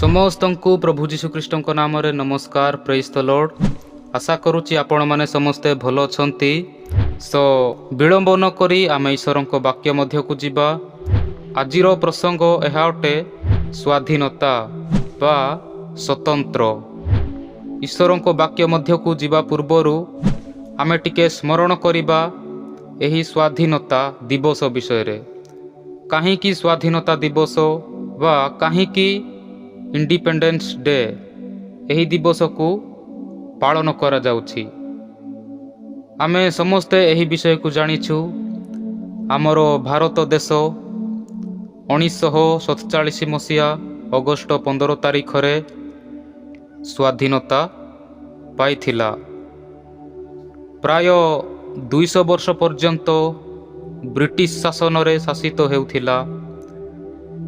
ସମସ୍ତଙ୍କୁ ପ୍ରଭୁ ଯୀଶୁଖ୍ରୀଷ୍ଟଙ୍କ ନାମରେ ନମସ୍କାର। ପ୍ରେଜ୍ ଦ ଲର୍ଡ। ଆଶା କରୁଛି ଆପଣମାନେ ସମସ୍ତେ ଭଲ ଅଛନ୍ତି। ବିଳମ୍ବ ନ କରି ଆମେ ଈଶ୍ୱରଙ୍କ ବାକ୍ୟ ମଧ୍ୟକୁ ଯିବା। ଆଜିର ପ୍ରସଙ୍ଗ ଏହା ଅଟେ ସ୍ୱାଧୀନତା ବା ସ୍ୱତନ୍ତ୍ର। ଈଶ୍ୱରଙ୍କ ବାକ୍ୟ ମଧ୍ୟକୁ ଯିବା ପୂର୍ବରୁ ଆମେ ଟିକେ ସ୍ମରଣ କରିବା ଏହି ସ୍ୱାଧୀନତା ଦିବସ ବିଷୟରେ। କାହିଁକି ସ୍ୱାଧୀନତା ଦିବସ ବା କାହିଁକି ଇଣ୍ଡିପେଣ୍ଡେନ୍ସ ଡେ ଏହି ଦିବସକୁ ପାଳନ କରାଯାଉଛି? ଆମେ ସମସ୍ତେ ଏହି ବିଷୟକୁ ଜାଣିଛୁ। ଆମର ଭାରତ ଦେଶ 1947 ମସିହା ଅଗଷ୍ଟ 15 ତାରିଖରେ ସ୍ୱାଧୀନତା ପାଇଥିଲା। ପ୍ରାୟ 200 ବର୍ଷ ପର୍ଯ୍ୟନ୍ତ ବ୍ରିଟିଶ ଶାସନରେ ଶାସିତ ହେଉଥିଲା।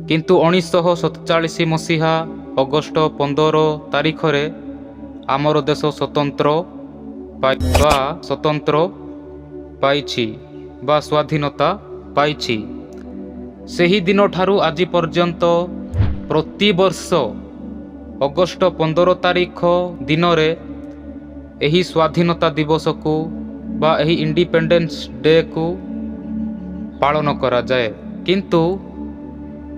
କିନ୍ତୁ 1947 ମସିହା ଅଗଷ୍ଟ 15 ତାରିଖରେ ଆମର ଦେଶ ସ୍ୱତନ୍ତ୍ର ପାଇଛି ବା ସ୍ୱାଧୀନତା ପାଇଛି। ସେହି ଦିନଠାରୁ ଆଜି ପର୍ଯ୍ୟନ୍ତ ପ୍ରତିବର୍ଷ ଅଗଷ୍ଟ 15 ତାରିଖ ଦିନରେ ଏହି ସ୍ୱାଧୀନତା ଦିବସକୁ ବା ଏହି ଇଣ୍ଡିପେଣ୍ଡେନ୍ସ ଡେକୁ ପାଳନ କରାଯାଏ। କିନ୍ତୁ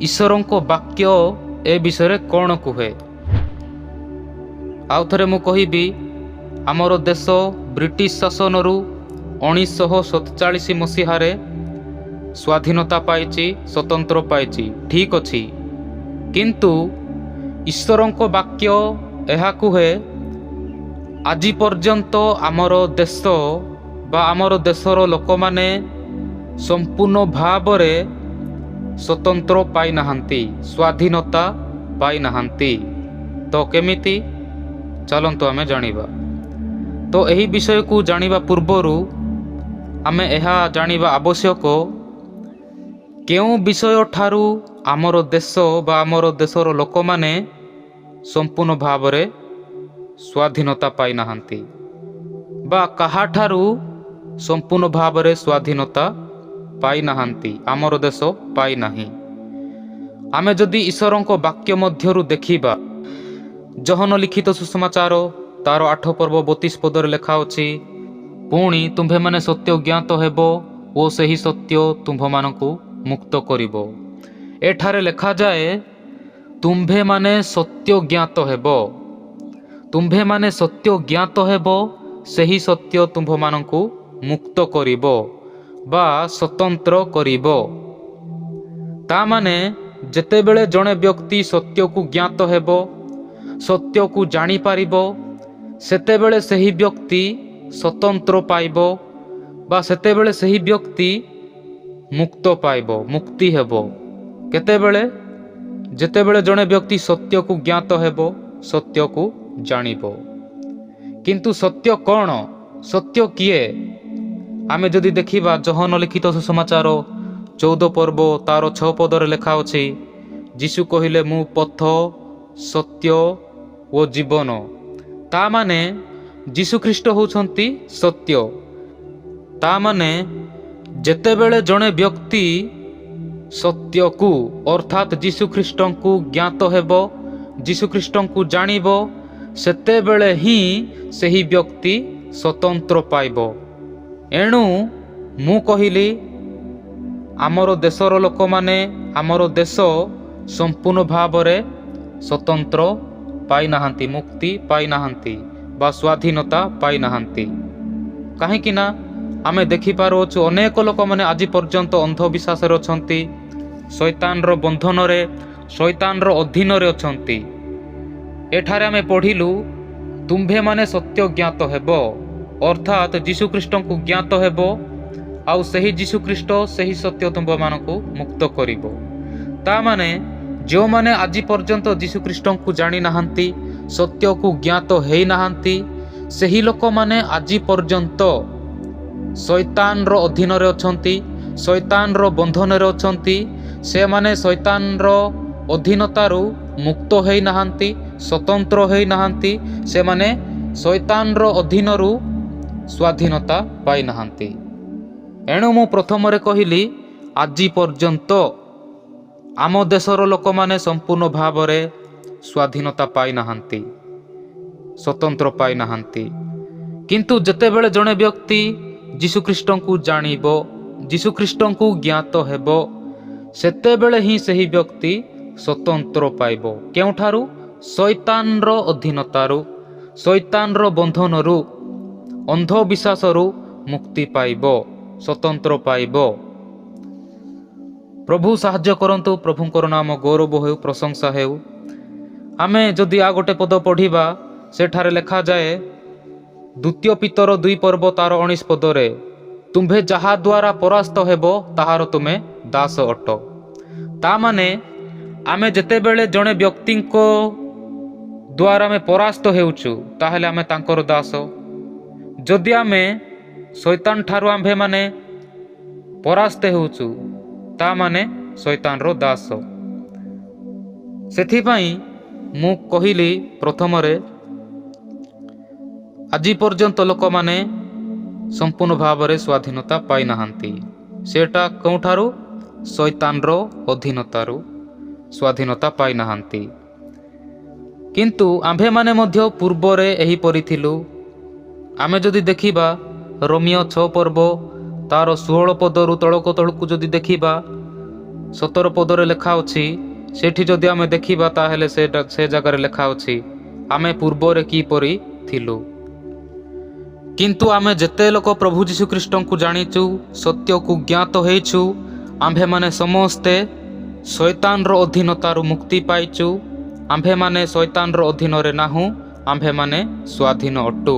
ଈଶ୍ୱରଙ୍କ ବାକ୍ୟ ଏ ବିଷୟରେ କ'ଣ କୁହେ? ଆଉ ଥରେ ମୁଁ କହିବି, ଆମର ଦେଶ ବ୍ରିଟିଶ ଶାସନରୁ 1947 ମସିହାରେ ସ୍ୱାଧୀନତା ପାଇଛି, ସ୍ୱତନ୍ତ୍ର ପାଇଛି, ଠିକ୍ ଅଛି। କିନ୍ତୁ ଈଶ୍ୱରଙ୍କ ବାକ୍ୟ ଏହା କୁହେ ଆଜି ପର୍ଯ୍ୟନ୍ତ ଆମର ଦେଶ ବା ଆମର ଦେଶର ଲୋକମାନେ ସମ୍ପୂର୍ଣ୍ଣ ଭାବରେ ସ୍ୱତନ୍ତ୍ର ପାଇନାହାନ୍ତି, ସ୍ୱାଧୀନତା ପାଇନାହାନ୍ତି। ତ କେମିତି? ଚାଲନ୍ତୁ ଆମେ ଜାଣିବା। ତ ଏହି ବିଷୟକୁ ଜାଣିବା ପୂର୍ବରୁ ଆମେ ଏହା ଜାଣିବା ଆବଶ୍ୟକ, କେଉଁ ବିଷୟଠାରୁ ଆମର ଦେଶ ବା ଆମର ଦେଶର ଲୋକମାନେ ସମ୍ପୂର୍ଣ୍ଣ ଭାବରେ ସ୍ୱାଧୀନତା ପାଇନାହାନ୍ତି ବା କାହାଠାରୁ ସମ୍ପୂର୍ଣ୍ଣ ଭାବରେ ସ୍ୱାଧୀନତା ପାଇନାହାନ୍ତି, ଆମର ଦେଶ ପାଇନାହିଁ। ଆମେ ଯଦି ଈଶ୍ୱରଙ୍କ ବାକ୍ୟ ମଧ୍ୟରୁ ଦେଖିବା, ଯୋହନ ଲିଖିତ ସୁସମାଚାର ତାର 8 ପର୍ବ 32 ପଦରେ ଲେଖା ଅଛି, ପୁଣି ତୁମ୍ଭେମାନେ ସତ୍ୟ ଜ୍ଞାତ ହେବ ଓ ସେହି ସତ୍ୟ ତୁମ୍ଭମାନଙ୍କୁ ମୁକ୍ତ କରିବ। ଏଠାରେ ଲେଖାଯାଏ ତୁମ୍ଭେମାନେ ସତ୍ୟ ଜ୍ଞାତ ହେବ। ତୁମ୍ଭେମାନେ ସତ୍ୟ ଜ୍ଞାତ ହେବ, ସେହି ସତ୍ୟ ତୁମ୍ଭମାନଙ୍କୁ ମୁକ୍ତ କରିବ ବା ସ୍ୱତନ୍ତ୍ର କରିବ। ତା ମାନେ ଯେତେବେଳେ ଜଣେ ବ୍ୟକ୍ତି ସତ୍ୟକୁ ଜ୍ଞାତ ହେବ, ସତ୍ୟକୁ ଜାଣିପାରିବ, ସେତେବେଳେ ସେହି ବ୍ୟକ୍ତି ସ୍ୱତନ୍ତ୍ର ପାଇବ ବା ସେତେବେଳେ ସେହି ବ୍ୟକ୍ତି ମୁକ୍ତ ପାଇବ, ମୁକ୍ତି ହେବ। କେତେବେଳେ? ଯେତେବେଳେ ଜଣେ ବ୍ୟକ୍ତି ସତ୍ୟକୁ ଜ୍ଞାତ ହେବ, ସତ୍ୟକୁ ଜାଣିବ। କିନ୍ତୁ ସତ୍ୟ କ'ଣ? ସତ୍ୟ କିଏ? ଆମେ ଯଦି ଦେଖିବା ଯୋହନ ଲିଖିତ ସୁସମାଚାର 14 ପର୍ବ ତାର 6 ପଦରେ ଲେଖା ଅଛି, ଯୀଶୁ କହିଲେ, ମୁଁ ପଥ, ସତ୍ୟ ଓ ଜୀବନ। ତା ମାନେ ଯୀଶୁଖ୍ରୀଷ୍ଟ ହେଉଛନ୍ତି ସତ୍ୟ। ତା ମାନେ ଯେତେବେଳେ ଜଣେ ବ୍ୟକ୍ତି ସତ୍ୟକୁ ଅର୍ଥାତ୍ ଯୀଶୁଖ୍ରୀଷ୍ଟଙ୍କୁ ଜ୍ଞାତ ହେବ, ଯୀଶୁଖ୍ରୀଷ୍ଟଙ୍କୁ ଜାଣିବ, ସେତେବେଳେ ହିଁ ସେହି ବ୍ୟକ୍ତି ସ୍ୱତନ୍ତ୍ର ପାଇବ। ଏଣୁ ମୁଁ କହିଲି, ଆମର ଦେଶର ଲୋକମାନେ, ଆମର ଦେଶ ସମ୍ପୂର୍ଣ୍ଣ ଭାବରେ ସ୍ୱତନ୍ତ୍ର ପାଇନାହାନ୍ତି, ମୁକ୍ତି ପାଇନାହାନ୍ତି ବା ସ୍ୱାଧୀନତା ପାଇନାହାନ୍ତି। କାହିଁକି ନା ଆମେ ଦେଖିପାରୁଛୁ ଅନେକ ଲୋକମାନେ ଆଜି ପର୍ଯ୍ୟନ୍ତ ଅନ୍ଧବିଶ୍ୱାସରେ ଅଛନ୍ତି, ଶୈତାନର ବନ୍ଧନରେ, ଶୈତାନର ଅଧୀନରେ ଅଛନ୍ତି। ଏଠାରେ ଆମେ ପଢ଼ିଲୁ, ତୁମ୍ଭେମାନେ ସତ୍ୟ ଜ୍ଞାତ ହେବ, ଅର୍ଥାତ୍ ଯୀଶୁଖ୍ରୀଷ୍ଟଙ୍କୁ ଜ୍ଞାତ ହେବ, ଆଉ ସେହି ଯୀଶୁଖ୍ରୀଷ୍ଟ ସେହି ସତ୍ୟ ତୁମ୍ଭମାନଙ୍କୁ ମୁକ୍ତ କରିବ। ତା ମାନେ ଯେଉଁମାନେ ଆଜି ପର୍ଯ୍ୟନ୍ତ ଯୀଶୁଖ୍ରୀଷ୍ଟଙ୍କୁ ଜାଣିନାହାନ୍ତି, ସତ୍ୟକୁ ଜ୍ଞାତ ହେଇନାହାନ୍ତି, ସେହି ଲୋକମାନେ ଆଜି ପର୍ଯ୍ୟନ୍ତ ଶୈତାନର ଅଧୀନରେ ଅଛନ୍ତି, ଶୈତାନର ବନ୍ଧନରେ ଅଛନ୍ତି। ସେମାନେ ଶୈତାନର ଅଧୀନତାରୁ ମୁକ୍ତ ହେଇନାହାନ୍ତି, ସ୍ୱତନ୍ତ୍ର ହେଇନାହାନ୍ତି। ସେମାନେ ଶୈତାନର ଅଧୀନରୁ ସ୍ୱାଧୀନତା ପାଇନାହାନ୍ତି। ଏଣୁ ମୁଁ ପ୍ରଥମରେ କହିଲି, ଆଜି ପର୍ଯ୍ୟନ୍ତ ଆମ ଦେଶର ଲୋକମାନେ ସମ୍ପୂର୍ଣ୍ଣ ଭାବରେ ସ୍ୱାଧୀନତା ପାଇନାହାନ୍ତି, ସ୍ୱତନ୍ତ୍ର ପାଇନାହାନ୍ତି। କିନ୍ତୁ ଯେତେବେଳେ ଜଣେ ବ୍ୟକ୍ତି ଯୀଶୁଖ୍ରୀଷ୍ଟଙ୍କୁ ଜାଣିବ, ଯୀଶୁଖ୍ରୀଷ୍ଟଙ୍କୁ ଜ୍ଞାତ ହେବ, ସେତେବେଳେ ହିଁ ସେହି ବ୍ୟକ୍ତି ସ୍ୱତନ୍ତ୍ର ପାଇବ। କେଉଁଠାରୁ? ଶୈତାନର ଅଧୀନତାରୁ, ଶୈତାନର ବନ୍ଧନରୁ, ଅନ୍ଧବିଶ୍ୱାସରୁ ମୁକ୍ତି ପାଇବ, ସ୍ୱତନ୍ତ୍ର ପାଇବ। ପ୍ରଭୁ ସାହାଯ୍ୟ କରନ୍ତୁ। ପ୍ରଭୁଙ୍କର ନାମ ଗୌରବ ହେଉ, ପ୍ରଶଂସା ହେଉ। ଆମେ ଯଦି ଆଉ ଗୋଟେ ପଦ ପଢ଼ିବା, ସେଠାରେ ଲେଖାଯାଏ ଦ୍ୱିତୀୟ ପିତର 2 ପର୍ବ ତାର 19 ପଦରେ, ତୁମ୍ଭେ ଯାହା ଦ୍ୱାରା ପରାସ୍ତ ହେବ ତାହାର ତୁମେ ଦାସ ଅଟ। ତା ମାନେ ଆମେ ଯେତେବେଳେ ଜଣେ ବ୍ୟକ୍ତିଙ୍କ ଦ୍ୱାରା ଆମେ ପରାସ୍ତ ହେଉଛୁ, ତାହେଲେ ଆମେ ତାଙ୍କର ଦାସ। ଯଦି ଆମେ ଶୈତାନ ଠାରୁ ଆମ୍ଭେମାନେ ପରାସ୍ତ ହେଉଛୁ, ତା ମାନେ ଶୈତାନର ଦାସ। ସେଥିପାଇଁ ମୁଁ କହିଲି ପ୍ରଥମରେ, ଆଜି ପର୍ଯ୍ୟନ୍ତ ଲୋକମାନେ ସମ୍ପୂର୍ଣ୍ଣ ଭାବରେ ସ୍ୱାଧୀନତା ପାଇନାହାନ୍ତି। ସେଟା କେଉଁଠାରୁ? ଶୈତାନର ଅଧୀନତାରୁ ସ୍ୱାଧୀନତା ପାଇନାହାନ୍ତି। କିନ୍ତୁ ଆମ୍ଭେମାନେ ମଧ୍ୟ ପୂର୍ବରେ ଏହିପରି ଥିଲୁ। ଆମେ ଯଦି ଦେଖିବା ରୋମିଓ 6 ପର୍ବ ତାର 16 ପଦରୁ ତଳକୁ ତଳକୁ ଯଦି ଦେଖିବା, 17 ପଦରେ ଲେଖା ଅଛି, ସେଠି ଯଦି ଆମେ ଦେଖିବା ତାହେଲେ ସେ ଜାଗାରେ ଲେଖା ଅଛି ଆମେ ପୂର୍ବରେ କିପରି ଥିଲୁ। କିନ୍ତୁ ଆମେ ଯେତେ ଲୋକ ପ୍ରଭୁ ଯୀଶୁଖ୍ରୀଷ୍ଟଙ୍କୁ ଜାଣିଛୁ, ସତ୍ୟକୁ ଜ୍ଞାତ ହେଇଛୁ, ଆମ୍ଭେମାନେ ସମସ୍ତେ ଶୈତାନର ଅଧୀନତାରୁ ମୁକ୍ତି ପାଇଛୁ। ଆମ୍ଭେମାନେ ଶୈତାନର ଅଧୀନରେ ନାହୁଁ, ଆମ୍ଭେମାନେ ସ୍ୱାଧୀନ ଅଟୁ।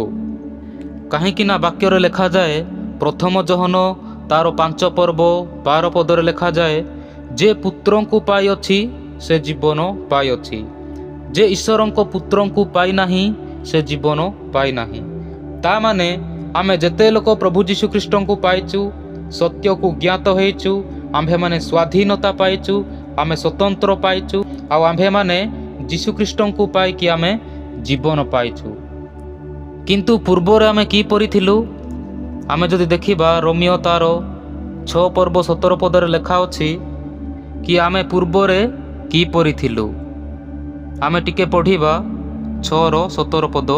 କାହିଁକି ନା ବାକ୍ୟରେ ଲେଖାଯାଏ, ପ୍ରଥମ ଯୋହନ ତାର 5 ପର୍ବ 12 ପଦରେ ଲେଖାଯାଏ, ଯେ ପୁତ୍ରଙ୍କୁ ପାଇଅଛି ସେ ଜୀବନ ପାଇଅଛି, ଯେ ଈଶ୍ୱରଙ୍କ ପୁତ୍ରଙ୍କୁ ପାଇନାହିଁ ସେ ଜୀବନ ପାଇନାହିଁ। ତା ମାନେ ଆମେ ଯେତେ ଲୋକ ପ୍ରଭୁ ଯୀଶୁଖ୍ରୀଷ୍ଟଙ୍କୁ ପାଇଛୁ, ସତ୍ୟକୁ ଜ୍ଞାତ ହେଇଛୁ, ଆମ୍ଭେମାନେ ସ୍ୱାଧୀନତା ପାଇଛୁ, ଆମେ ସ୍ୱତନ୍ତ୍ର ପାଇଛୁ, ଆଉ ଆମ୍ଭେମାନେ ଯୀଶୁଖ୍ରୀଷ୍ଟଙ୍କୁ ପାଇକି ଆମେ ଜୀବନ ପାଇଛୁ। କିନ୍ତୁ ପୂର୍ବରେ ଆମେ କିପରି ଥିଲୁ? ଆମେ ଯଦି ଦେଖିବା ରୋମିଓ ତାର 6 ପର୍ବ 17 ପଦରେ ଲେଖା ଅଛି କି ଆମେ ପୂର୍ବରେ କିପରି ଥିଲୁ। ଆମେ ଟିକେ ପଢ଼ିବା 6ର 17 ପଦ।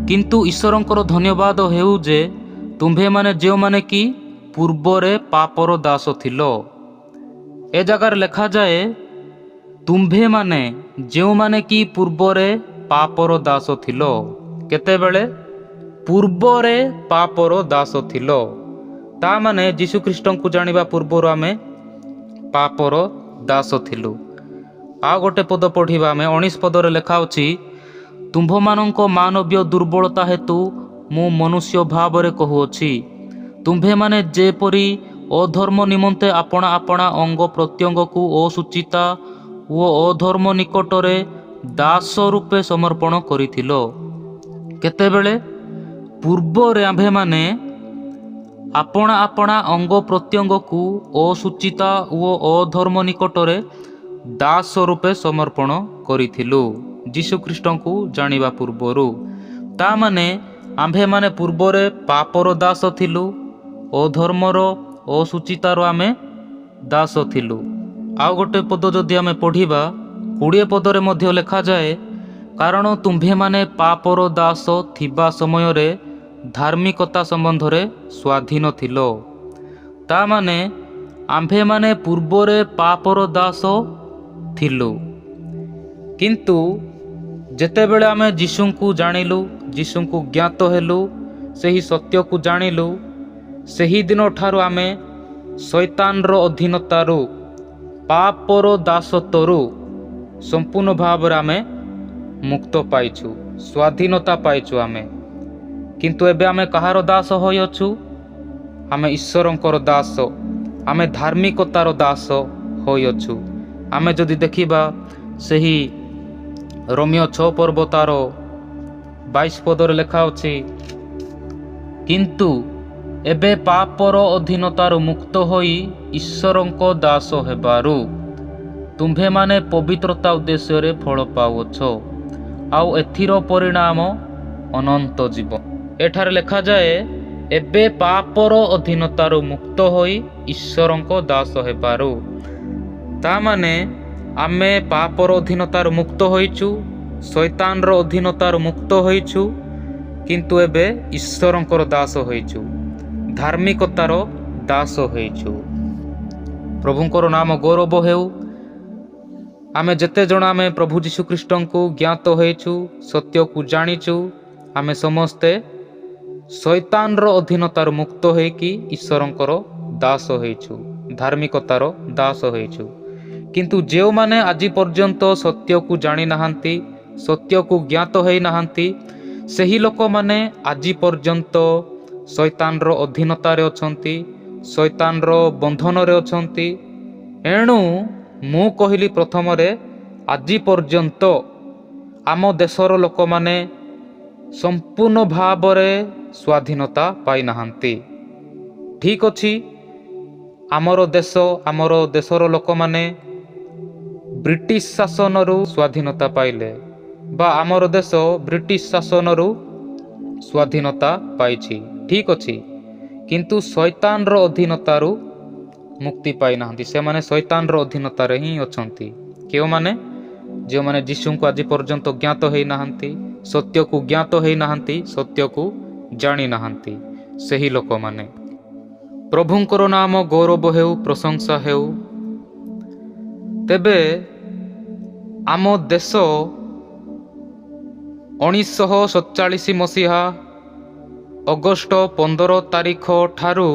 କିନ୍ତୁ ଈଶ୍ୱରଙ୍କର ଧନ୍ୟବାଦ ହେଉ ଯେ ତୁମ୍ଭେମାନେ ଯେଉଁମାନେ କି ପୂର୍ବରେ ପାପର ଦାସ ଥିଲ। ଏ ଜାଗାରେ ଲେଖାଯାଏ ତୁମ୍ଭେମାନେ ଯେଉଁମାନେ କି ପୂର୍ବରେ ପାପର ଦାସ ଥିଲ। କେତେବେଳେ? ପୂର୍ବରେ ପାପର ଦାସ ଥିଲ। ତା ମାନେ ଯୀଶୁଖ୍ରୀଷ୍ଟଙ୍କୁ ଜାଣିବା ପୂର୍ବରୁ ଆମେ ପାପର ଦାସ ଥିଲୁ। ଆଉ ଗୋଟେ ପଦ ପଢ଼ିବା ଆମେ 19 ପଦରେ ଲେଖା ଅଛି, ତୁମ୍ଭମାନଙ୍କ ମାନବୀୟ ଦୁର୍ବଳତା ହେତୁ ମୁଁ ମନୁଷ୍ୟ ଭାବରେ କହୁଅଛି, ତୁମ୍ଭେମାନେ ଯେପରି ଅଧର୍ମ ନିମନ୍ତେ ଆପଣା ଆପଣା ଅଙ୍ଗ ପ୍ରତ୍ୟଙ୍ଗକୁ ଅସୁଚିତା ଓ ଅଧର୍ମ ନିକଟରେ ଦାସ ରୂପେ ସମର୍ପଣ କରିଥିଲ। କେତେବେଳେ? ପୂର୍ବରେ ଆମ୍ଭେମାନେ ଆପଣା ଆପଣା ଅଙ୍ଗ ପ୍ରତ୍ୟଙ୍ଗକୁ ଅସୁଚିତା ଓ ଅଧର୍ମ ନିକଟରେ ଦାସ ରୂପେ ସମର୍ପଣ କରିଥିଲୁ, ଯୀଶୁଖ୍ରୀଷ୍ଟଙ୍କୁ ଜାଣିବା ପୂର୍ବରୁ। ତା ମାନେ ଆମ୍ଭେମାନେ ପୂର୍ବରେ ପାପର ଦାସ ଥିଲୁ, ଅଧର୍ମର ଅସୁଚିତାର ଆମେ ଦାସ ଥିଲୁ। ଆଉ ଗୋଟେ ପଦ ଯଦି ଆମେ ପଢ଼ିବା 20 ପଦରେ ମଧ୍ୟ ଲେଖାଯାଏ, କାରଣ ତୁମ୍ଭେମାନେ ପାପର ଦାସ ଥିବା ସମୟରେ ଧାର୍ମିକତା ସମ୍ବନ୍ଧରେ ସ୍ୱାଧୀନ ଥିଲ। ତା ମାନେ ଆମ୍ଭେମାନେ ପୂର୍ବରେ ପାପର ଦାସ ଥିଲୁ। କିନ୍ତୁ ଯେତେବେଳେ ଆମେ ଯୀଶୁଙ୍କୁ ଜାଣିଲୁ, ଯୀଶୁଙ୍କୁ ଜ୍ଞାତ ହେଲୁ, ସେହି ସତ୍ୟକୁ ଜାଣିଲୁ, ସେହି ଦିନ ଠାରୁ ଆମେ ଶୈତାନର ଅଧୀନତାରୁ, ପାପର ଦାସତ୍ୱରୁ ସମ୍ପୂର୍ଣ୍ଣ ଭାବରେ ଆମେ ମୁକ୍ତ ପାଇଛୁ, ସ୍ୱାଧୀନତା ପାଇଛୁ ଆମେ। କିନ୍ତୁ ଏବେ ଆମେ କାହାର ଦାସ ହୋଇଅଛୁ? ଆମେ ଈଶ୍ୱରଙ୍କର ଦାସ, ଆମେ ଧାର୍ମିକତାର ଦାସ ହୋଇଅଛୁ। ଆମେ ଯଦି ଦେଖିବା ସେହି ରୋମିଓ 6 ପର୍ବ ତାର 22 ପଦରେ ଲେଖା ଅଛି, କିନ୍ତୁ ଏବେ ପାପର ଅଧୀନତାରୁ ମୁକ୍ତ ହୋଇ ଈଶ୍ୱରଙ୍କ ଦାସ ହେବାରୁ ତୁମ୍ଭେମାନେ ପବିତ୍ରତା ଉଦ୍ଦେଶ୍ୟରେ ଫଳ ପାଉଅଛ, ଆଉ ଏଥିର ପରିଣାମ ଅନନ୍ତ ଜୀବନ। ଏଠାରେ ଲେଖାଯାଏ ଏବେ ପାପର ଅଧୀନତାରୁ ମୁକ୍ତ ହୋଇ ଈଶ୍ୱରଙ୍କ ଦାସ ହେବାରୁ। ତା ମାନେ ଆମେ ପାପର ଅଧୀନତାରୁ ମୁକ୍ତ ହୋଇଛୁ, ଶୈତାନର ଅଧୀନତାରୁ ମୁକ୍ତ ହୋଇଛୁ, କିନ୍ତୁ ଏବେ ଈଶ୍ୱରଙ୍କର ଦାସ ହୋଇଛୁ, ଧାର୍ମିକତାର ଦାସ ହୋଇଛୁ। ପ୍ରଭୁଙ୍କର ନାମ ଗୌରବ ହେଉ। ଆମେ ଯେତେ ଜଣ ଆମେ ପ୍ରଭୁ ଯୀଶୁଖ୍ରୀଷ୍ଟଙ୍କୁ ଜ୍ଞାତ ହୋଇଛୁ, ସତ୍ୟକୁ ଜାଣିଛୁ, ଆମେ ସମସ୍ତେ ଶୈତାନର ଅଧୀନତାରୁ ମୁକ୍ତ ହୋଇକି ଈଶ୍ୱରଙ୍କର ଦାସ ହୋଇଛୁ, ଧାର୍ମିକତାର ଦାସ ହୋଇଛୁ। କିନ୍ତୁ ଯେଉଁମାନେ ଆଜି ପର୍ଯ୍ୟନ୍ତ ସତ୍ୟକୁ ଜାଣିନାହାନ୍ତି, ସତ୍ୟକୁ ଜ୍ଞାତ ହୋଇନାହାନ୍ତି, ସେହି ଲୋକମାନେ ଆଜି ପର୍ଯ୍ୟନ୍ତ ଶୈତାନର ଅଧୀନତାରେ ଅଛନ୍ତି, ଶୈତାନର ବନ୍ଧନରେ ଅଛନ୍ତି। ଏଣୁ ମୁଁ କହିଲି ପ୍ରଥମରେ, ଆଜି ପର୍ଯ୍ୟନ୍ତ ଆମ ଦେଶର ଲୋକମାନେ ସମ୍ପୂର୍ଣ୍ଣ ଭାବରେ ସ୍ୱାଧୀନତା ପାଇନାହାନ୍ତି। ଠିକ୍ ଅଛି, ଆମର ଦେଶର ଲୋକମାନେ ବ୍ରିଟିଶ ଶାସନରୁ ସ୍ୱାଧୀନତା ପାଇଲେ, ବା ଆମର ଦେଶ ବ୍ରିଟିଶ ଶାସନରୁ ସ୍ୱାଧୀନତା ପାଇଛି। ଠିକ୍ ଅଛି, କିନ୍ତୁ ଶୈତାନର ଅଧୀନତାରୁ ମୁକ୍ତି ପାଇନାହାନ୍ତି। ସେମାନେ ଶୈତାନର ଅଧୀନତାରେ ହିଁ ଅଛନ୍ତି। କେଉଁମାନେ? ଯେଉଁମାନେ ଯୀଶୁଙ୍କୁ ଆଜି ପର୍ଯ୍ୟନ୍ତ ଜ୍ଞାତ ହୋଇନାହାନ୍ତି, ସତ୍ୟକୁ ଜ୍ଞାତ ହୋଇନାହାନ୍ତି, ସତ୍ୟକୁ ଜାଣିନାହାନ୍ତି, ସେହି ଲୋକମାନେ। ପ୍ରଭୁଙ୍କର ନାମ ଗୌରବ ହେଉ, ପ୍ରଶଂସା ହେଉ। ତେବେ ଆମ ଦେଶ 1947 ମସିହା ଅଗଷ୍ଟ 15 ତାରିଖ ଠାରୁ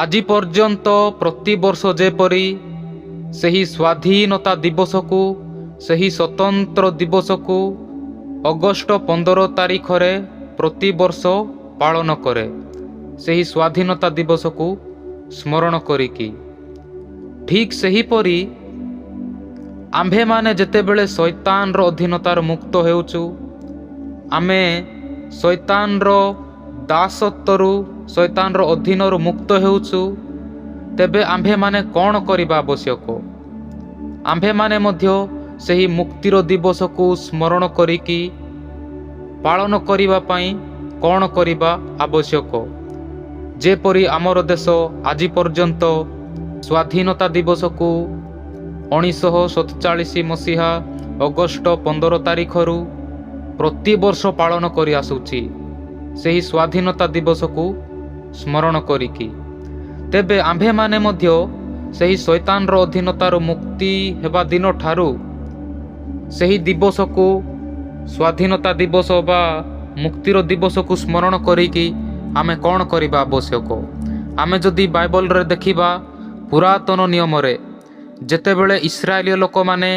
ଆଜି ପର୍ଯ୍ୟନ୍ତ ପ୍ରତିବର୍ଷ ଯେପରି ସେହି ସ୍ୱାଧୀନତା ଦିବସକୁ, ସେହି ସ୍ୱତନ୍ତ୍ର ଦିବସକୁ ଅଗଷ୍ଟ 15 ତାରିଖରେ ପ୍ରତିବର୍ଷ ପାଳନ କରେ, ସେହି ସ୍ୱାଧୀନତା ଦିବସକୁ ସ୍ମରଣ କରିକି। ଠିକ୍ ସେହିପରି ଆମ୍ଭେମାନେ ଯେତେବେଳେ ଶୈତାନର ଅଧୀନତାରୁ ମୁକ୍ତ ହେଉଛୁ, ଆମେ ଶୈତାନର ଦାସତ୍ୱରୁ, ଶୈତାନର ଅଧୀନରୁ ମୁକ୍ତ ହେଉଛୁ, ତେବେ ଆମ୍ଭେମାନେ କ'ଣ କରିବା ଆବଶ୍ୟକ? ଆମ୍ଭେମାନେ ମଧ୍ୟ ସେହି ମୁକ୍ତିର ଦିବସକୁ ସ୍ମରଣ କରିକି ପାଳନ କରିବା ପାଇଁ କ'ଣ କରିବା ଆବଶ୍ୟକ? ଯେପରି ଆମର ଦେଶ ଆଜି ପର୍ଯ୍ୟନ୍ତ ସ୍ୱାଧୀନତା ଦିବସକୁ 1947 ମସିହା ଅଗଷ୍ଟ 15 ତାରିଖରୁ ପ୍ରତିବର୍ଷ ପାଳନ କରି ଆସୁଛି, ସେହି ସ୍ୱାଧୀନତା ଦିବସକୁ ସ୍ମରଣ କରିକି। ତେବେ ଆମ୍ଭେମାନେ ମଧ୍ୟ ସେହି ଶୈତାନର ଅଧୀନତାରୁ ମୁକ୍ତି ହେବା ଦିନ ଠାରୁ ସେହି ଦିବସକୁ, ସ୍ୱାଧୀନତା ଦିବସ ବା ମୁକ୍ତିର ଦିବସକୁ ସ୍ମରଣ କରିକି ଆମେ କ'ଣ କରିବା ଆବଶ୍ୟକ? ଆମେ ଯଦି ବାଇବଲରେ ଦେଖିବା, ପୁରାତନ ନିୟମରେ ଯେତେବେଳେ ଇସ୍ରାଏଲୀୟ ଲୋକମାନେ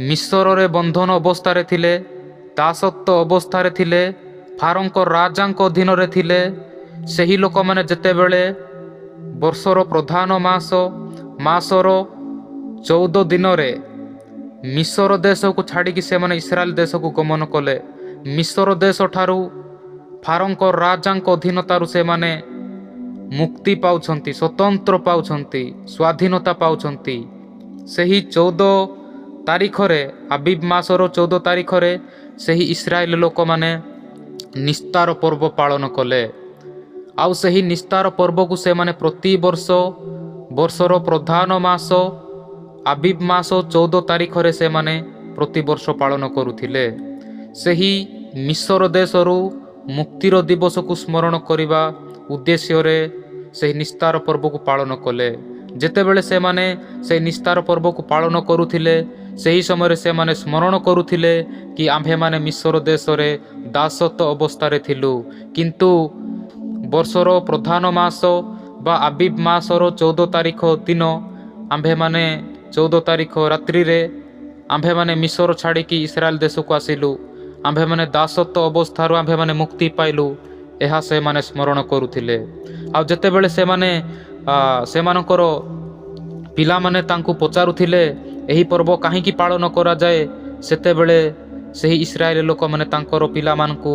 ମିଶରରେ ବନ୍ଧନ ଅବସ୍ଥାରେ ଥିଲେ, ଦାସତ୍ୱ ଅବସ୍ଥାରେ ଥିଲେ, ଫାରୋଙ୍କ ରାଜାଙ୍କ ଅଧୀନରେ ଥିଲେ, ସେହି ଲୋକମାନେ ଯେତେବେଳେ ବର୍ଷର ପ୍ରଧାନ ମାସର 14 ଦିନରେ ମିଶର ଦେଶକୁ ଛାଡ଼ିକି ସେମାନେ ଇସ୍ରାଏଲ ଦେଶକୁ ଗମନ କଲେ। ମିଶର ଦେଶ ଠାରୁ, ଫାରୋଙ୍କ ରାଜାଙ୍କ ଅଧୀନତାରୁ ସେମାନେ ମୁକ୍ତି ପାଉଛନ୍ତି, ସ୍ୱତନ୍ତ୍ର ପାଉଛନ୍ତି, ସ୍ୱାଧୀନତା ପାଉଛନ୍ତି। ସେହି 14 ତାରିଖରେ, ଆବିବ ମାସର 14 ତାରିଖରେ ସେହି ଇସ୍ରାଏଲ ଲୋକମାନେ ନିସ୍ତାର ପର୍ବ ପାଳନ କଲେ। ଆଉ ସେହି ନିସ୍ତାର ପର୍ବକୁ ସେମାନେ ପ୍ରତିବର୍ଷ ବର୍ଷର ପ୍ରଧାନ ମାସ ଆବିବ ମାସ 14 ତାରିଖରେ ସେମାନେ ପ୍ରତିବର୍ଷ ପାଳନ କରୁଥିଲେ। ସେହି ମିଶର ଦେଶରୁ ମୁକ୍ତିର ଦିବସକୁ ସ୍ମରଣ କରିବା ଉଦ୍ଦେଶ୍ୟରେ ସେହି ନିସ୍ତାର ପର୍ବକୁ ପାଳନ କଲେ। ଯେତେବେଳେ ସେମାନେ ସେହି ନିସ୍ତାର ପର୍ବକୁ ପାଳନ କରୁଥିଲେ, ସେହି ସମୟରେ ସେମାନେ ସ୍ମରଣ କରୁଥିଲେ କି ଆମ୍ଭେମାନେ ମିଶର ଦେଶରେ ଦାସତ୍ୱ ଅବସ୍ଥାରେ ଥିଲୁ, କିନ୍ତୁ ବର୍ଷର ପ୍ରଧାନ ମାସ ବା ଆବିବ ମାସର 14 ତାରିଖ ଦିନ, ଆମ୍ଭେମାନେ 14 ତାରିଖ ରାତ୍ରିରେ ଆମ୍ଭେମାନେ ମିଶର ଛାଡ଼ିକି ଇସ୍ରାଏଲ ଦେଶକୁ ଆସିଲୁ, ଆମ୍ଭେମାନେ ଦାସତ୍ୱ ଅବସ୍ଥାରୁ ଆମ୍ଭେମାନେ ମୁକ୍ତି ପାଇଲୁ, ଏହା ସେମାନେ ସ୍ମରଣ କରୁଥିଲେ। ଆଉ ଯେତେବେଳେ ସେମାନେ ସେମାନଙ୍କର ପିଲାମାନେ ତାଙ୍କୁ ପଚାରୁଥିଲେ ଏହି ପର୍ବ କାହିଁକି ପାଳନ କରାଯାଏ, ସେତେବେଳେ ସେହି ଇସ୍ରାଏଲ ଲୋକମାନେ ତାଙ୍କର ପିଲାମାନଙ୍କୁ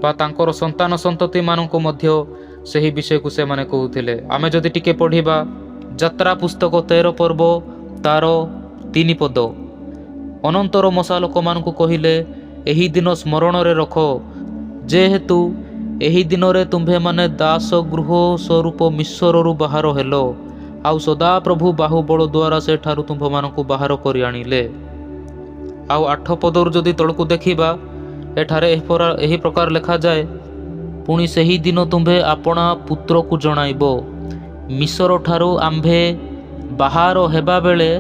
ବା ତାଙ୍କର ସନ୍ତାନ ସନ୍ତତିମାନଙ୍କୁ ମଧ୍ୟ ସେହି ବିଷୟକୁ ସେମାନେ କହୁଥିଲେ। ଆମେ ଯଦି ଟିକେ ପଢ଼ିବା ଯାତ୍ରା ପୁସ୍ତକ 13 ପର୍ବ ତାର 3 ପଦ, ଅନନ୍ତର ମଶା ଲୋକମାନଙ୍କୁ କହିଲେ, ଏହି ଦିନ ସ୍ମରଣରେ ରଖ, ଯେହେତୁ ଏହି ଦିନରେ ତୁମ୍ଭେମାନେ ଦାସ ଗୃହ ସ୍ୱରୂପ ମିଶରରୁ ବାହାର ହେଲ। ଆଉ ସଦାପ୍ରଭୁ ବାହୁବଳ ଦ୍ୱାରା ସେଠାରୁ ତୁମ୍ଭମାନଙ୍କୁ ବାହାର କରି ଆଣିଲେ। ଆଉ 8 ପଦରୁ ଯଦି ତଳକୁ ଦେଖିବା, ଏଠାରେ ଏହି ପ୍ରକାର ଲେଖାଯାଏ, ପୁଣି ସେହି ଦିନ ତୁମ୍ଭେ ଆପଣା ପୁତ୍ରକୁ ଜଣାଇବ, ମିଶର ଠାରୁ ଆମ୍ଭେ ବାହାର ହେବା ବେଳେ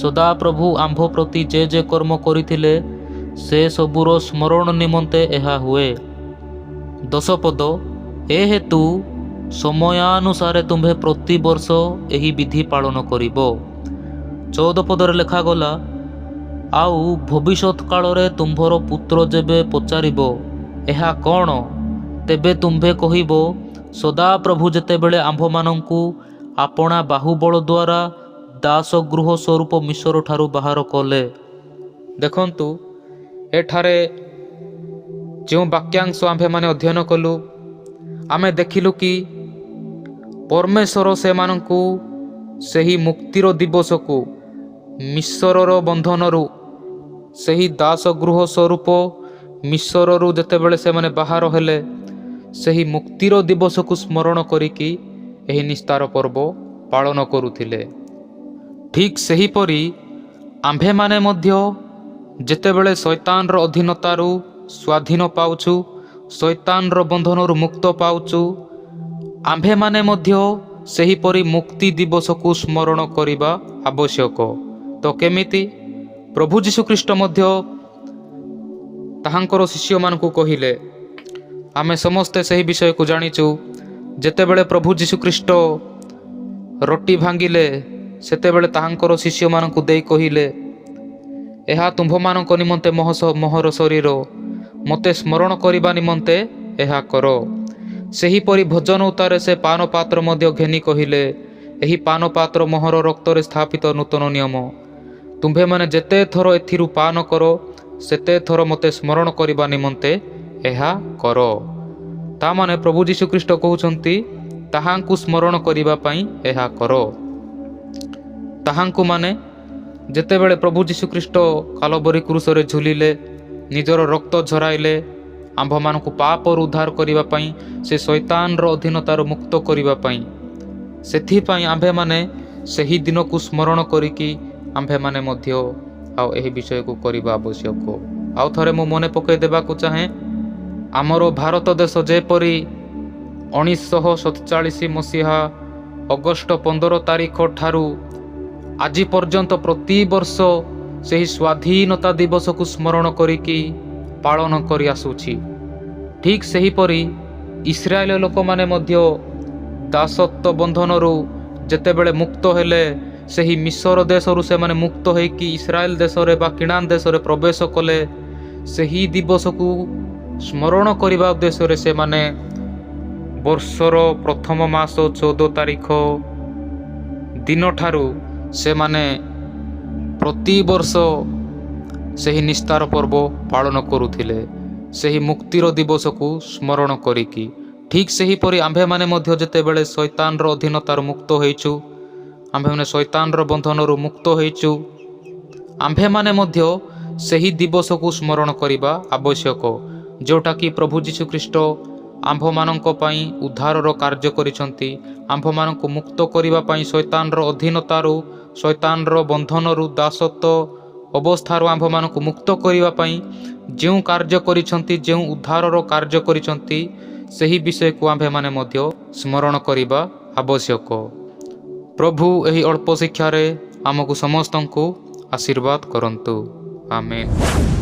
ସଦାପ୍ରଭୁ ଆମ୍ଭ ପ୍ରତି ଯେ କର୍ମ କରିଥିଲେ ସେ ସବୁର ସ୍ମରଣ ନିମନ୍ତେ ଏହା ହୁଏ। 10 ପଦ, ଏ ହେତୁ ସମୟାନୁସାରେ ତୁମ୍ଭେ ପ୍ରତିବର୍ଷ ଏହି ବିଧି ପାଳନ କରିବ। 14 ପଦରେ ଲେଖାଗଲା, ଆଉ ଭବିଷ୍ୟତ କାଳରେ ତୁମ୍ଭର ପୁତ୍ର ଯେବେ ପଚାରିବ, ଏହା କ'ଣ? ତେବେ ତୁମ୍ଭେ କହିବ, ସଦାପ୍ରଭୁ ଯେତେବେଳେ ଆମ୍ଭମାନଙ୍କୁ ଆପଣା ବାହୁବଳ ଦ୍ୱାରା ଦାସଗୃହ ସ୍ୱରୂପ ମିଶର ଠାରୁ ବାହାର କଲେ। ଦେଖନ୍ତୁ, ଏଠାରେ ଯେଉଁ ବାକ୍ୟାଂଶ ଆମ୍ଭେମାନେ ଅଧ୍ୟୟନ କଲୁ, ଆମେ ଦେଖିଲୁ କି ପରମେଶ୍ୱର ସେମାନଙ୍କୁ ସେହି ମୁକ୍ତିର ଦିବସକୁ, ମିଶରର ବନ୍ଧନରୁ, ସେହି ଦାସଗୃହ ସ୍ୱରୂପ ମିଶରରୁ ଯେତେବେଳେ ସେମାନେ ବାହାର ହେଲେ, ସେହି ମୁକ୍ତିର ଦିବସକୁ ସ୍ମରଣ କରିକି ଏହି ନିସ୍ତାର ପର୍ବ ପାଳନ କରୁଥିଲେ। ଠିକ୍ ସେହିପରି ଆମ୍ଭେମାନେ ମଧ୍ୟ ଯେତେବେଳେ ଶୈତାନର ଅଧୀନତାରୁ ସ୍ୱାଧୀନ ପାଉଛୁ, ଶୈତାନର ବନ୍ଧନରୁ ମୁକ୍ତ ପାଉଛୁ, ଆମ୍ଭେମାନେ ମଧ୍ୟ ସେହିପରି ମୁକ୍ତି ଦିବସକୁ ସ୍ମରଣ କରିବା ଆବଶ୍ୟକ। ତ କେମିତି? ପ୍ରଭୁ ଯୀଶୁଖ୍ରୀଷ୍ଟ ମଧ୍ୟ ତାହାଙ୍କର ଶିଷ୍ୟମାନଙ୍କୁ କହିଲେ, ଆମେ ସମସ୍ତେ ସେହି ବିଷୟକୁ ଜାଣିଛୁ। ଯେତେବେଳେ ପ୍ରଭୁ ଯୀଶୁଖ୍ରୀଷ୍ଟ ରୁଟି ଭାଙ୍ଗିଲେ, ସେତେବେଳେ ତାହାଙ୍କର ଶିଷ୍ୟମାନଙ୍କୁ ଦେଇ କହିଲେ, ଏହା ତୁମ୍ଭମାନଙ୍କ ନିମନ୍ତେ ମୋହର ଶରୀର, ମୋତେ ସ୍ମରଣ କରିବା ନିମନ୍ତେ ଏହା କର। ସେହିପରି ଭୋଜନ ଉତ୍ତାରେ ସେ ପାନ ପାତ୍ର ମଧ୍ୟ ଘେନି କହିଲେ, ଏହି ପାନ ପାତ୍ର ମୋହର ରକ୍ତରେ ସ୍ଥାପିତ ନୂତନ ନିୟମ। ତୁମ୍ଭେମାନେ ଯେତେ ଥର ଏଥିରୁ ପାନ କର, ସେତେ ଥର ମୋତେ ସ୍ମରଣ କରିବା ନିମନ୍ତେ ଏହା କର। ତାମାନେ ପ୍ରଭୁ ଯୀଶୁଖ୍ରୀଷ୍ଟ କହୁଛନ୍ତି, ତାହାଙ୍କୁ ସ୍ମରଣ କରିବା ପାଇଁ ଏହା କର। ତାହାଙ୍କୁ ମାନେ ଯେତେବେଳେ ପ୍ରଭୁ ଯୀଶୁଖ୍ରୀଷ୍ଟ କାଲବରୀ କ୍ରୁଶରେ ଝୁଲିଲେ, ନିଜର ରକ୍ତ ଝରାଇଲେ, ଆମ୍ଭମାନଙ୍କୁ ପାପରୁ ଉଦ୍ଧାର କରିବା ପାଇଁ, ସେ ଶୈତାନର ଅଧୀନତାରୁ ମୁକ୍ତ କରିବା ପାଇଁ। ସେଥିପାଇଁ ଆମ୍ଭେମାନେ ସେହି ଦିନକୁ ସ୍ମରଣ କରିକି ଆମ୍ଭେମାନେ ମଧ୍ୟ ଆଉ ଏହି ବିଷୟକୁ କରିବା ଆବଶ୍ୟକ। ଆଉ ଥରେ ମୁଁ ମନେ ପକାଇ ଦେବାକୁ ଚାହେଁ, ଆମର ଭାରତ ଦେଶ ଯେପରି 1947 ମସିହା ଅଗଷ୍ଟ 15 ତାରିଖ ଠାରୁ ଆଜି ପର୍ଯ୍ୟନ୍ତ ପ୍ରତିବର୍ଷ ସେହି ସ୍ୱାଧୀନତା ଦିବସକୁ ସ୍ମରଣ କରିକି ପାଳନ କରି ଆସୁଛି, ଠିକ୍ ସେହିପରି ଇସ୍ରାଏଲ ଲୋକମାନେ ମଧ୍ୟ ଦାସତ୍ୱ ବନ୍ଧନରୁ ଯେତେବେଳେ ମୁକ୍ତ ହେଲେ, ସେହି ମିଶର ଦେଶରୁ ସେମାନେ ମୁକ୍ତ ହୋଇକି ଇସ୍ରାଏଲ ଦେଶରେ ବା କିଣାନ୍ ଦେଶରେ ପ୍ରବେଶ କଲେ। ସେହି ଦିବସକୁ ସ୍ମରଣ କରିବା ଉଦ୍ଦେଶ୍ୟରେ ସେମାନେ ବର୍ଷର ପ୍ରଥମ ମାସ 14 ତାରିଖ ଦିନଠାରୁ ସେମାନେ ପ୍ରତିବର୍ଷ ସେହି ନିସ୍ତାର ପର୍ବ ପାଳନ କରୁଥିଲେ, ସେହି ମୁକ୍ତିର ଦିବସକୁ ସ୍ମରଣ କରିକି। ଠିକ୍ ସେହିପରି ଆମ୍ଭେମାନେ ମଧ୍ୟ ଯେତେବେଳେ ଶୈତାନର ଅଧୀନତାରୁ ମୁକ୍ତ ହୋଇଛୁ, ଆମ୍ଭେମାନେ ଶୈତାନର ବନ୍ଧନରୁ ମୁକ୍ତ ହୋଇଛୁ, ଆମ୍ଭେମାନେ ମଧ୍ୟ ସେହି ଦିବସକୁ ସ୍ମରଣ କରିବା ଆବଶ୍ୟକ, ଯେଉଁଟାକି ପ୍ରଭୁ ଯୀଶୁଖ୍ରୀଷ୍ଟ ଆମ୍ଭମାନଙ୍କ ପାଇଁ ଉଦ୍ଧାରର କାର୍ଯ୍ୟ କରିଛନ୍ତି। ଆମ୍ଭମାନଙ୍କୁ ମୁକ୍ତ କରିବା ପାଇଁ, ଶୈତାନର ଅଧୀନତାରୁ, ଶୈତାନର ବନ୍ଧନରୁ, ଦାସତ୍ୱ ଅବସ୍ଥାରୁ ଆମ୍ଭମାନଙ୍କୁ ମୁକ୍ତ କରିବା ପାଇଁ ଯେଉଁ କାର୍ଯ୍ୟ କରିଛନ୍ତି, ଯେଉଁ ଉଦ୍ଧାରର କାର୍ଯ୍ୟ କରିଛନ୍ତି, ସେହି ବିଷୟକୁ ଆମ୍ଭେମାନେ ମଧ୍ୟ ସ୍ମରଣ କରିବା ଆବଶ୍ୟକ। ପ୍ରଭୁ ଏହି ଅଳ୍ପ ଶିକ୍ଷାରେ ଆମକୁ ସମସ୍ତଙ୍କୁ ଆଶୀର୍ବାଦ କରନ୍ତୁ। ଆମେନ୍।